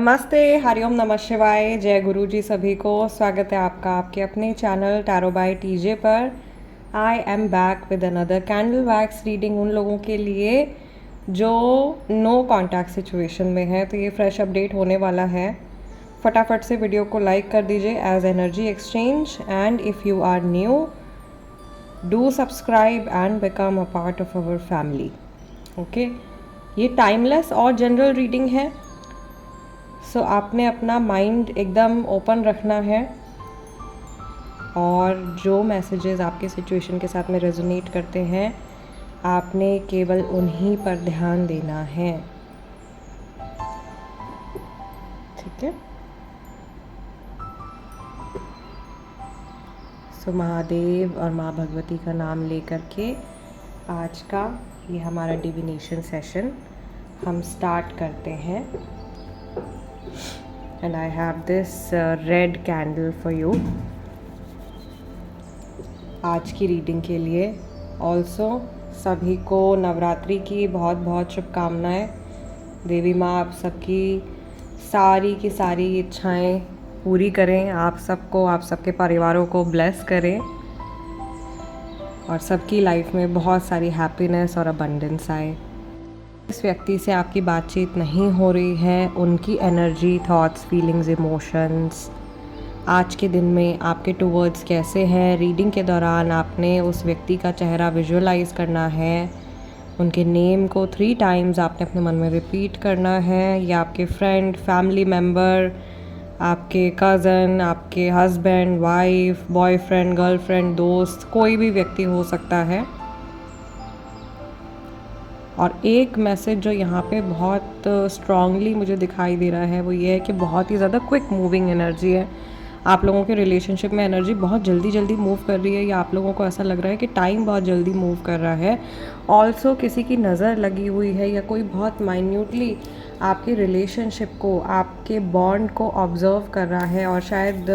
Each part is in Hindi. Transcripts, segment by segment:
नमस्ते, हरिओम नमः शिवाय, जय गुरु जी सभी को। स्वागत है आपका आपके अपने चैनल टैरो बाय टीजे पर। I am back with another candle wax reading उन लोगों के लिए जो नो कॉन्टैक्ट सिचुएशन में है। तो ये फ्रेश अपडेट होने वाला है। फटाफट से वीडियो को लाइक कर दीजिए as energy exchange, and if you are new do subscribe and become a part of our family. Okay, ये टाइमलेस और जनरल रीडिंग है। सो आपने अपना माइंड एकदम ओपन रखना है और जो मैसेजेस आपके सिचुएशन के साथ में रेजोनेट करते हैं आपने केवल उन्हीं पर ध्यान देना है। ठीक है। सो महादेव और माँ भगवती का नाम लेकर के आज का ये हमारा डिविनेशन सेशन हम स्टार्ट करते हैं। And I have this red candle for you आज की रीडिंग के लिए। ऑल्सो सभी को नवरात्रि की बहुत बहुत शुभकामनाएं। देवी माँ आप सबकी सारी की सारी इच्छाएं पूरी करें, आप सबको, आप सबके परिवारों को ब्लेस करें और सबकी लाइफ में बहुत सारी हैप्पीनेस और अबंडेंस आए। जिस व्यक्ति से आपकी बातचीत नहीं हो रही है उनकी एनर्जी, थॉट्स, फीलिंग्स, इमोशंस आज के दिन में आपके टूवर्ड्स कैसे हैं। रीडिंग के दौरान आपने उस व्यक्ति का चेहरा विजुअलाइज करना है, उनके नेम को 3 टाइम्स आपने अपने मन में रिपीट करना है। या आपके फ्रेंड, फैमिली मेम्बर, आपके कज़न, आपके हस्बैंड, वाइफ, बॉयफ्रेंड, गर्लफ्रेंड, दोस्त, कोई भी व्यक्ति हो सकता है। और एक मैसेज जो यहाँ पे बहुत स्ट्रांगली मुझे दिखाई दे रहा है वो ये है कि बहुत ही ज़्यादा क्विक मूविंग एनर्जी है। आप लोगों के रिलेशनशिप में एनर्जी बहुत जल्दी जल्दी मूव कर रही है, या आप लोगों को ऐसा लग रहा है कि टाइम बहुत जल्दी मूव कर रहा है। ऑल्सो किसी की नज़र लगी हुई है या कोई बहुत माइन्यूटली आपके रिलेशनशिप को, आपके बॉन्ड को ऑब्ज़र्व कर रहा है। और शायद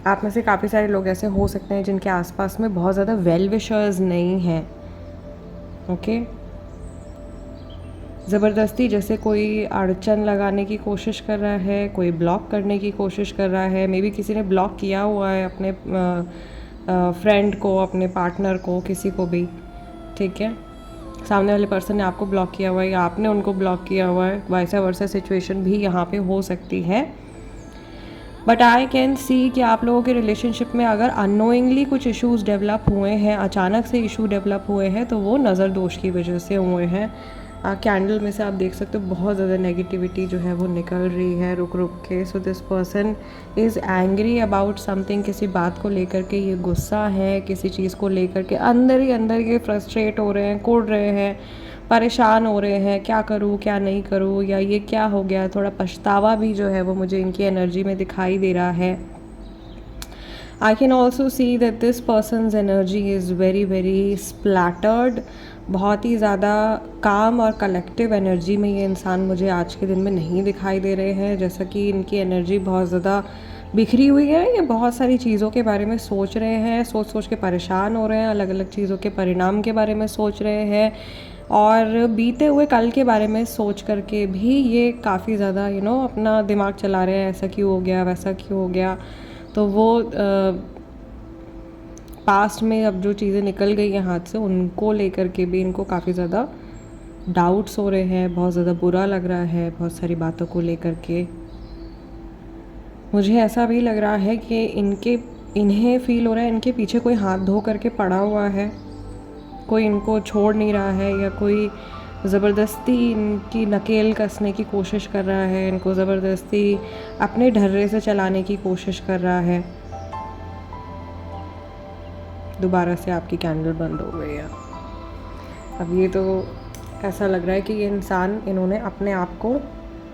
आप में से काफ़ी सारे लोग ऐसे हो सकते हैं जिनके आसपास में बहुत ज़्यादा वेल विशर्स नहीं हैं। ओके, ज़बरदस्ती जैसे कोई अड़चन लगाने की कोशिश कर रहा है, कोई ब्लॉक करने की कोशिश कर रहा है। मे बी किसी ने ब्लॉक किया हुआ है अपने फ्रेंड को, अपने पार्टनर को, किसी को भी। ठीक है, सामने वाले पर्सन ने आपको ब्लॉक किया हुआ है या आपने उनको ब्लॉक किया हुआ है। वैसा वर्सा सिचुएशन भी यहाँ पे हो सकती है। बट आई कैन सी कि आप लोगों के रिलेशनशिप में अगर अननोइंगली कुछ इश्यूज़ डेवलप हुए हैं, अचानक से इशू डेवलप हुए हैं, तो वो नज़र दोष की वजह से हुए हैं। कैंडल में से आप देख सकते हो बहुत ज़्यादा नेगेटिविटी जो है वो निकल रही है रुक रुक के। So this person is angry about something, किसी बात को लेकर के ये गुस्सा है, किसी चीज़ को लेकर के अंदर ही अंदर ये फ्रस्ट्रेट हो रहे हैं, कुढ़ रहे हैं, परेशान हो रहे हैं, क्या करूँ क्या नहीं करूँ, या ये क्या हो गया। थोड़ा पछतावा भी जो है वो मुझे इनकी एनर्जी में दिखाई दे रहा है। I can also see that this person's energy is very very splattered. बहुत ही ज़्यादा काम और कलेक्टिव एनर्जी में ये इंसान मुझे आज के दिन में नहीं दिखाई दे रहे हैं। जैसा कि इनकी एनर्जी बहुत ज़्यादा बिखरी हुई है, ये बहुत सारी चीज़ों के बारे में सोच रहे हैं, सोच सोच के परेशान हो रहे हैं, अलग अलग चीज़ों के परिणाम के बारे में सोच रहे हैं और बीते हुए कल के बारे में सोच करके भी ये काफ़ी ज़्यादा अपना दिमाग चला रहे हैं, ऐसा क्यों हो गया, वैसा क्यों हो गया। तो वो पास्ट में अब जो चीज़ें निकल गई हैं हाथ से उनको लेकर के भी इनको काफ़ी ज़्यादा डाउट्स हो रहे हैं, बहुत ज़्यादा बुरा लग रहा है बहुत सारी बातों को लेकर के। मुझे ऐसा भी लग रहा है कि इन्हें फील हो रहा है इनके पीछे कोई हाथ धो करके पड़ा हुआ है, कोई इनको छोड़ नहीं रहा है, या कोई ज़बरदस्ती इनकी नकेल कसने की कोशिश कर रहा है, इनको ज़बरदस्ती अपने ढर्रे से चलाने की कोशिश कर रहा है। दोबारा से आपकी कैंडल बंद हो गई है। अब ये तो ऐसा लग रहा है कि ये इंसान, इन्होंने अपने आप को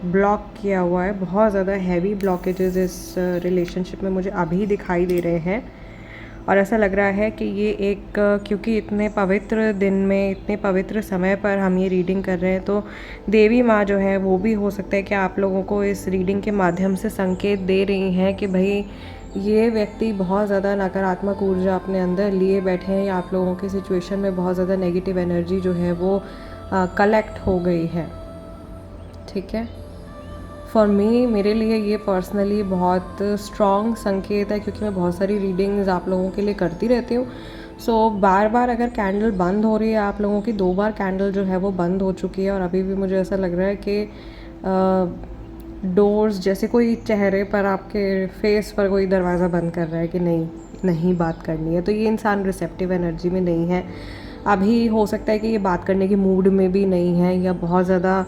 ब्लॉक किया हुआ है। बहुत ज़्यादा हैवी ब्लॉकेजेस इस रिलेशनशिप में मुझे अभी दिखाई दे रहे हैं। और ऐसा लग रहा है कि ये एक, क्योंकि इतने पवित्र दिन में, इतने पवित्र समय पर हम ये रीडिंग कर रहे हैं, तो देवी माँ जो है वो भी हो सकता है कि आप लोगों को इस रीडिंग के माध्यम से संकेत दे रही हैं कि भाई ये व्यक्ति बहुत ज़्यादा नकारात्मक ऊर्जा अपने अंदर लिए बैठे हैं, या आप लोगों की सिचुएशन में बहुत ज़्यादा नेगेटिव एनर्जी जो है वो कलेक्ट हो गई है। ठीक है, फॉर मी, मेरे लिए ये पर्सनली बहुत स्ट्रॉन्ग संकेत है, क्योंकि मैं बहुत सारी रीडिंग्स आप लोगों के लिए करती रहती हूँ। सो बार बार अगर कैंडल बंद हो रही है आप लोगों की, 2 बार कैंडल जो है वो बंद हो चुकी है, और अभी भी मुझे ऐसा लग रहा है कि डोर्स, जैसे कोई चेहरे पर, आपके फेस पर कोई दरवाज़ा बंद कर रहा है कि नहीं नहीं बात करनी है। तो ये इंसान रिसेप्टिव एनर्जी में नहीं है अभी। हो सकता है कि ये बात करने के मूड में भी नहीं है, या बहुत ज़्यादा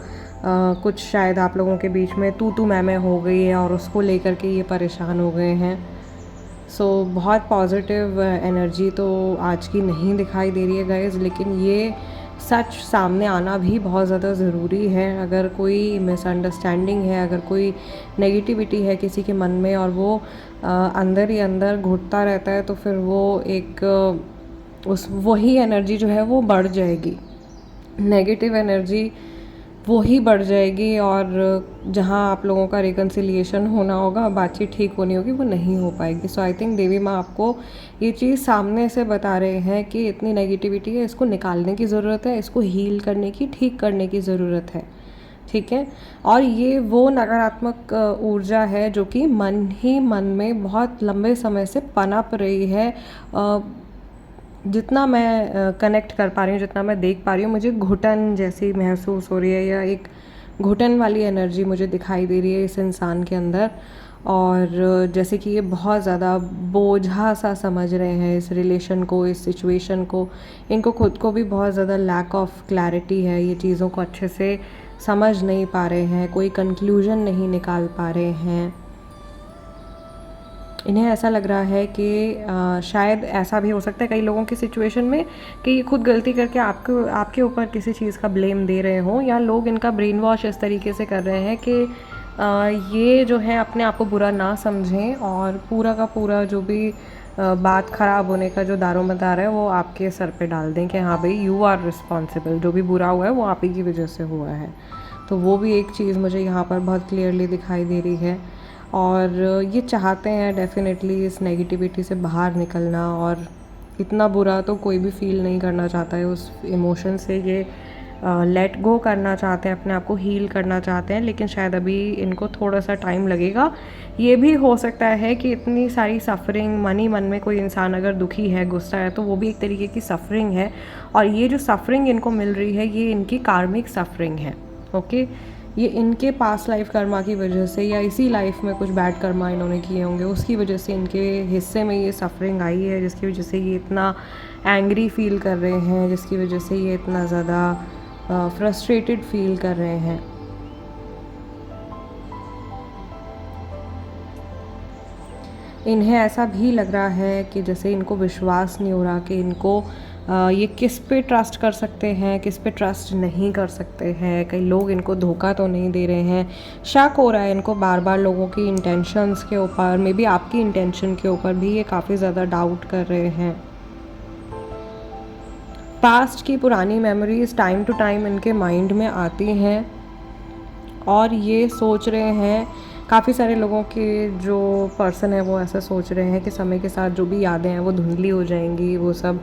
कुछ शायद आप लोगों के बीच में तू मैं हो गई है और उसको लेकर के ये परेशान हो गए हैं। सो बहुत पॉजिटिव एनर्जी तो आज की नहीं दिखाई दे रही है गाइस, लेकिन ये सच सामने आना भी बहुत ज़्यादा ज़रूरी है। अगर कोई मिसअंडरस्टैंडिंग है, अगर कोई नेगेटिविटी है किसी के मन में, और वो अंदर ही अंदर घुटता रहता है, तो फिर वो एक वही एनर्जी जो है वो बढ़ जाएगी, नेगेटिव एनर्जी वो ही बढ़ जाएगी, और जहाँ आप लोगों का रिकन्सिलिएशन होना होगा, बातचीत ठीक होनी होगी, वो नहीं हो पाएगी। सो आई थिंक देवी माँ आपको ये चीज़ सामने से बता रहे हैं कि इतनी नेगेटिविटी है, इसको निकालने की ज़रूरत है, इसको हील करने की, ठीक करने की ज़रूरत है, ठीक है। और ये वो नकारात्मक ऊर्जा है जो कि मन ही मन में बहुत लंबे समय से पनप रही है। जितना मैं कनेक्ट कर पा रही हूँ, जितना मैं देख पा रही हूँ, मुझे घुटन जैसी महसूस हो रही है, या एक घुटन वाली एनर्जी मुझे दिखाई दे रही है इस इंसान के अंदर। और जैसे कि ये बहुत ज़्यादा बोझा सा समझ रहे हैं इस रिलेशन को, इस सिचुएशन को। इनको खुद को भी बहुत ज़्यादा लैक ऑफ क्लैरिटी है, ये चीज़ों को अच्छे से समझ नहीं पा रहे हैं, कोई कंक्लूजन नहीं निकाल पा रहे हैं। इन्हें ऐसा लग रहा है कि शायद ऐसा भी हो सकता है कई लोगों की सिचुएशन में कि ये खुद गलती करके आपके ऊपर किसी चीज़ का ब्लेम दे रहे हों, या लोग इनका ब्रेन वॉश इस तरीके से कर रहे हैं कि ये जो है अपने आप को बुरा ना समझें, और पूरा का पूरा जो भी बात ख़राब होने का जो दारोमदार है वो आपके सर पे डाल दें कि हाँ भाई यू आर रिस्पॉन्सिबल, जो भी बुरा हुआ है वो आप ही की वजह से हुआ है। तो वो भी एक चीज़ मुझे यहाँ पर बहुत क्लियरली दिखाई दे रही है। और ये चाहते हैं डेफिनेटली इस नेगेटिविटी से बाहर निकलना, और इतना बुरा तो कोई भी फील नहीं करना चाहता है उस इमोशन से। ये लेट गो करना चाहते हैं, अपने आप को हील करना चाहते हैं, लेकिन शायद अभी इनको थोड़ा सा टाइम लगेगा। ये भी हो सकता है कि इतनी सारी सफ़रिंग, मन ही मन में कोई इंसान अगर दुखी है, गुस्सा है, तो वो भी एक तरीके की सफ़रिंग है, और ये जो सफ़रिंग इनको मिल रही है ये इनकी कार्मिक सफ़रिंग है। ओके, ये इनके पास लाइफ कर्मा की वजह से, या इसी लाइफ में कुछ बैड कर्मा इन्होंने किए होंगे, उसकी वजह से इनके हिस्से में ये सफ़रिंग आई है, जिसकी वजह से ये इतना एंग्री फील कर रहे हैं, जिसकी वजह से ये इतना ज़्यादा फ्रस्ट्रेटेड फील कर रहे हैं। इन्हें ऐसा भी लग रहा है कि जैसे इनको विश्वास नहीं हो रहा कि इनको ये किस पे ट्रस्ट कर सकते हैं, किस पे ट्रस्ट नहीं कर सकते हैं। कई लोग इनको धोखा तो नहीं दे रहे हैं, शक हो रहा है इनको बार बार लोगों की इंटेंशंस के ऊपर, मे बी आपकी इंटेंशन के ऊपर भी ये काफ़ी ज़्यादा डाउट कर रहे हैं। पास्ट की पुरानी मेमोरीज टाइम टू टाइम इनके माइंड में आती हैं, और ये सोच रहे हैं, काफ़ी सारे लोगों के जो पर्सन है वो ऐसा सोच रहे हैं कि समय के साथ जो भी यादें हैं वो धुंधली हो जाएंगी। वो सब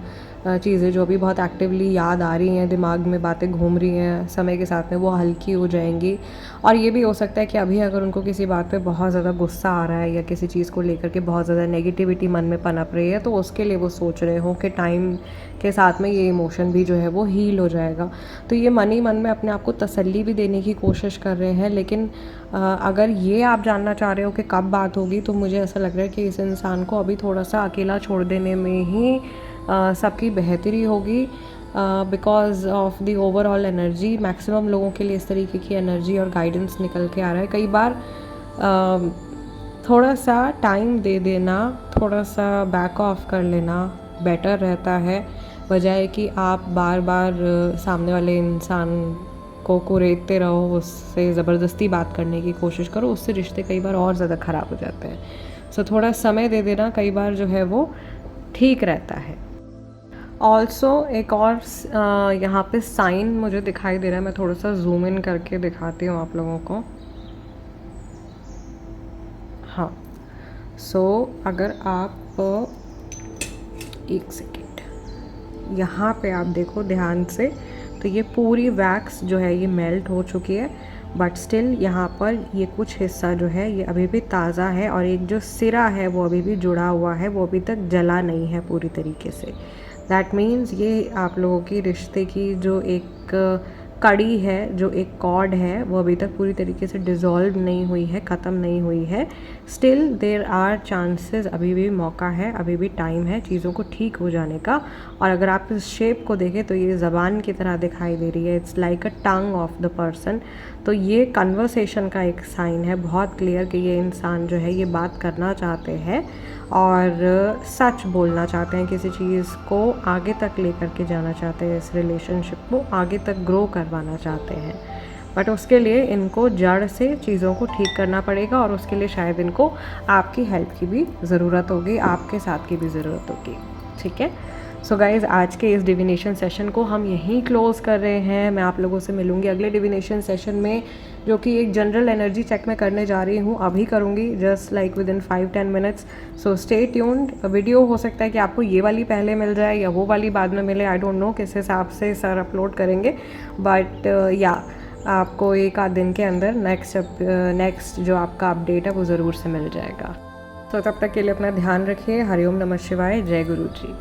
चीज़ें जो अभी बहुत एक्टिवली याद आ रही हैं, दिमाग में बातें घूम रही हैं, समय के साथ में वो हल्की हो जाएंगी। और ये भी हो सकता है कि अभी अगर उनको किसी बात पे बहुत ज़्यादा गुस्सा आ रहा है, या किसी चीज़ को लेकर के बहुत ज़्यादा नेगेटिविटी मन में पनप रही है, तो उसके लिए वो सोच रहे हों कि टाइम के साथ में ये इमोशन भी जो है वो हील हो जाएगा। तो ये मन ही मन में अपने आप को तसल्ली भी देने की कोशिश कर रहे हैं। लेकिन अगर ये आप जानना चाह रहे हो कि कब बात होगी, तो मुझे ऐसा लग रहा है कि इस इंसान को अभी थोड़ा सा अकेला छोड़ देने में ही सबकी बेहतरी होगी, because of the overall energy. Maximum लोगों के लिए इस तरीके की एनर्जी और गाइडेंस निकल के आ रहा है। कई बार थोड़ा सा टाइम दे देना, थोड़ा सा बैक ऑफ कर लेना बेटर रहता है, बजाय कि आप बार बार सामने वाले इंसान को कुरेदते रहो, उससे ज़बरदस्ती बात करने की कोशिश करो, उससे रिश्ते कई बार और ज़्यादा ख़राब हो जाते हैं। सो थोड़ा समय दे देना कई बार जो है वो ठीक रहता है। ऑल्सो एक और यहाँ पे साइन मुझे दिखाई दे रहा है, मैं थोड़ा सा जूम इन करके दिखाती हूँ आप लोगों को। हाँ, सो अगर आप एक सेकेंड यहाँ पे आप देखो ध्यान से, तो ये पूरी वैक्स जो है ये मेल्ट हो चुकी है, बट स्टिल यहाँ पर ये कुछ हिस्सा जो है ये अभी भी ताज़ा है और एक जो सिरा है वो अभी भी जुड़ा हुआ है, वो अभी तक जला नहीं है पूरी तरीके से। दैट मीन्स ये आप लोगों की रिश्ते की जो एक कड़ी है, जो एक कॉर्ड है, वो अभी तक पूरी तरीके से डिज़ोल्व नहीं हुई है, ख़त्म नहीं हुई है। स्टिल देयर आर चांसेस, अभी भी मौका है, अभी भी टाइम है चीज़ों को ठीक हो जाने का। और अगर आप इस शेप को देखें तो ये ज़बान की तरह दिखाई दे रही है, it's like a tongue of the person. तो ये कन्वर्सेशन का एक साइन है बहुत क्लियर कि ये इंसान जो है ये बात करना चाहते हैं और सच बोलना चाहते हैं, किसी चीज़ को आगे तक लेकर के जाना चाहते हैं, इस रिलेशनशिप को आगे तक ग्रो करवाना चाहते हैं। बट उसके लिए इनको जड़ से चीज़ों को ठीक करना पड़ेगा और उसके लिए शायद इनको आपकी हेल्प की भी ज़रूरत होगी, आपके साथ की भी ज़रूरत होगी। ठीक है, सो गाइज़ आज के इस डिविनेशन सेशन को हम यहीं क्लोज़ कर रहे हैं। मैं आप लोगों से मिलूँगी अगले डिविनेशन सेशन में, जो कि एक जनरल एनर्जी चेक मैं करने जा रही हूँ, अभी करूँगी just like with in 5-10 minutes. So stay tuned. Video हो सकता है कि आपको ये वाली पहले मिल जाए या वो वाली बाद में मिले, आई डोंट नो किस हिसाब से सर अपलोड करेंगे, बट या आपको एक आध दिन के अंदर नेक्स्ट जो आपका अपडेट है वो ज़रूर से मिल जाएगा। तो तब तक के लिए अपना ध्यान रखिए। हरिओम नमः शिवाय। जय गुरु जी।